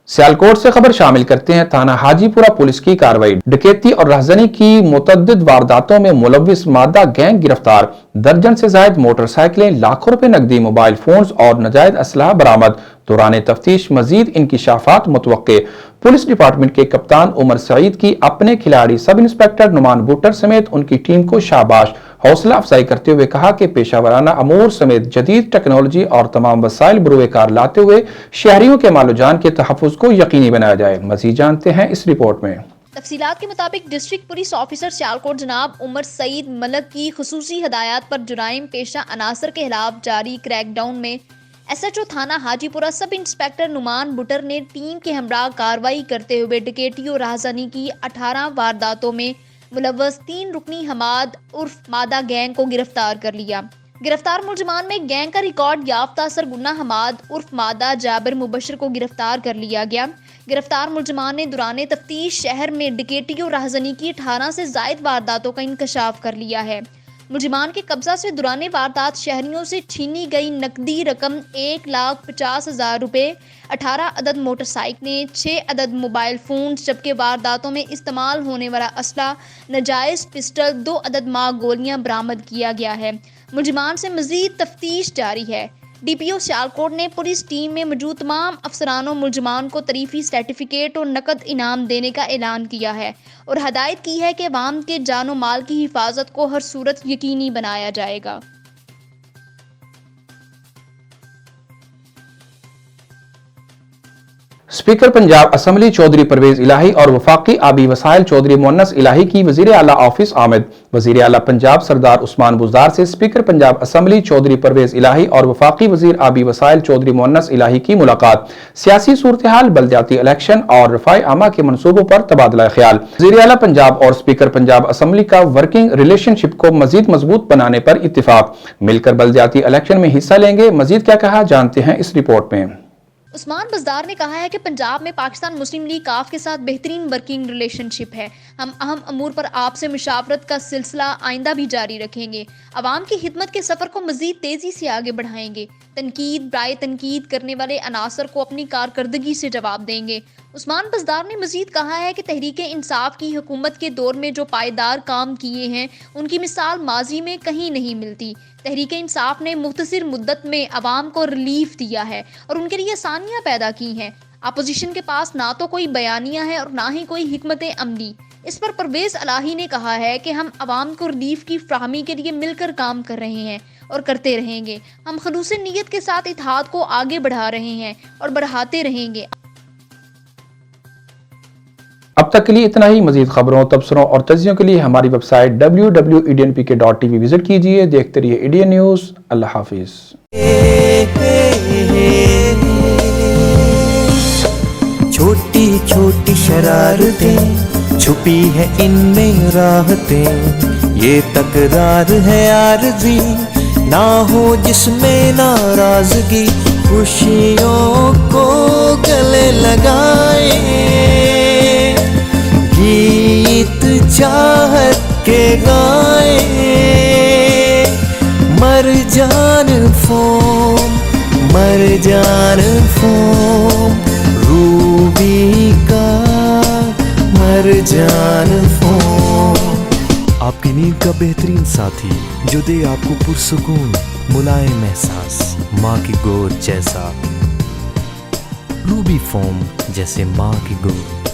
सियालकोट से खबर शामिल करते हैं। थाना हाजीपुरा पुलिस की कार्रवाई। डकैती और राहजनी की मुतअद्दिद वारदातों में मुलव्विस मादा गैंग गिरफ्तार। दर्जन से जायद मोटरसाइकिलें, लाखों रुपए नकदी, मोबाइल फोन्स और नाजायज असलहा बरामद। दौरान तफ्तीश मजीद इंकिशाफात मुतवक्के। पुलिस डिपार्टमेंट के कप्तान उमर सईद की अपने खिलाड़ी सब इंस्पेक्टर नुमान बूटर समेत उनकी टीम को शाबाश। हौसला अफजाई करते हुए कहा कि पेशावराना अमूर समेत जदीद टेक्नोलॉजी और तमाम वसाइल बरूए कार लाते हुए शहरियों के मालो जान के तहफ़्फ़ुज़ को यकीनी बनाया जाए। मज़ीद जानते हैं इस रिपोर्ट में। तफसीलात के मुताबिक डिस्ट्रिक्ट पुलिस ऑफिसर सियालकोट जनाब उमर सईद मलक की खुसूसी हदायत पर जुराइम पेशा अनासर के खिलाफ जारी क्रैकडाउन में SHO थाना हाजीपुरा सब इंस्पेक्टर नुमान बुटर ने टीम के हमरा कार्रवाई करते हुए डकैती और राहज़नी की 18 वारदातों में मुलव्वस 3 रुकनी हमाद उर्फ मादा गैंग को गिरफ्तार कर लिया। गिरफ्तार मुलजमान में गैंग का रिकॉर्ड याफ्ता सरगुना हमाद उर्फ मादा जाबिर मुबशर को गिरफ्तार कर लिया गया। गिरफ्तार मुलजमान ने दौरान तफ्तीश शहर में डकैती और राहज़नी की 18 से जायद वारदातों का इंकशाफ कर लिया है। मुलजमान के कब्जा से दौरान वारदात शहरियों से छीनी गई नकदी रकम 1,50,000 रुपये, 18 अदद मोटरसाइकिलें, 6 अदद मोबाइल फ़ोन, जबकि वारदातों में इस्तेमाल होने वाला असला, नाजायज़ पिस्टल, 2 अदद माँ गोलियां बरामद किया गया है। मुलजमान से मज़ीद तफ्तीश जारी है। DPO सियालकोट ने पुलिस टीम में मौजूद तमाम अफसरानों मुलजमान को तरीफी सर्टिफिकेट और नकद इनाम देने का ऐलान किया है और हदायत की है कि अवाम के जानो माल की हिफाजत को हर सूरत यकीनी बनाया जाएगा। स्पीकर पंजाब असम्बली चौधरी परवेज इलाही और वफाकी आबी वसाइल चौधरी मुअन्नस इलाही की वजीर आला ऑफिस आमद। वजीर आला पंजाब सरदार उस्मान बुज़दार से स्पीकर पंजाब असम्बली चौधरी परवेज इलाही और वफाकी वजीर आबी वसाइल चौधरी मुअन्नस इलाही की मुलाकात। सियासी सूरत हाल, बल्दियाती इलेक्शन और रफ़ाए आमा के मनसूबों पर तबादला ख्याल। वजीर आला पंजाब और स्पीकर पंजाब असम्बली का वर्किंग रिलेशनशिप को मजीद मजबूत बनाने पर इत्तिफाक। मिलकर बल्दियाती इलेक्शन में हिस्सा लेंगे। मजीद क्या कहा, जानते हैं इस रिपोर्ट में। उस्मान बुज़दार ने कहा है कि पंजाब में पाकिस्तान मुस्लिम लीग काफ के साथ बेहतरीन वर्किंग रिलेशनशिप है। हम अहम अमूर पर आपसे मुशावरत का सिलसिला आइंदा भी जारी रखेंगे। अवाम की खिदमत के सफ़र को मज़ीद तेज़ी से आगे बढ़ाएंगे। तनकीद बराए तनकीद करने वाले अनासर को अपनी कारकर्दगी से जवाब देंगे। उस्मान बुज़दार ने मज़ीद कहा है कि तहरीक इंसाफ की हुकूमत के दौर में जो पायदार काम किए हैं उनकी मिसाल माजी में कहीं नहीं मिलती। तहरीक इंसाफ ने मुख्तसर मुद्दत में अवाम को रिलीफ दिया है और उनके लिए आसानियाँ पैदा की हैं। अपोजिशन के पास ना तो कोई बयानिया है और ना ही कोई हिकमत अमली। इस पर परवेज इलाही ने कहा है कि हम अवाम को रिलीफ की फ्राहमी के लिए मिलकर काम कर रहे हैं और करते रहेंगे। हम खलूस नीयत के साथ इत्तेहाद को आगे बढ़ा रहे हैं और बढ़ाते रहेंगे। अब तक के लिए इतना ही। मजीद खबरों, तबसरों और तज्जियों के लिए हमारी वेबसाइट www.ednpk.tv विजिट कीजिए। देखते रहिए एडीएन न्यूज़। अल्लाह हाफिज। छोटी छोटी शरारतें छुपी है इनमें राहतें, ये तकरार है आरज़ी, ना हो जिसमें नाराजगी, खुशियों को गले लगाए, गीत चाहत के गाए, मर जान फोम रूबी का मर जान फोम। आपकी नींद का बेहतरीन साथी जो दे आपको पुरसुकून मुलायम एहसास, माँ की गोद जैसा, रूबी फोम जैसे माँ की गोद।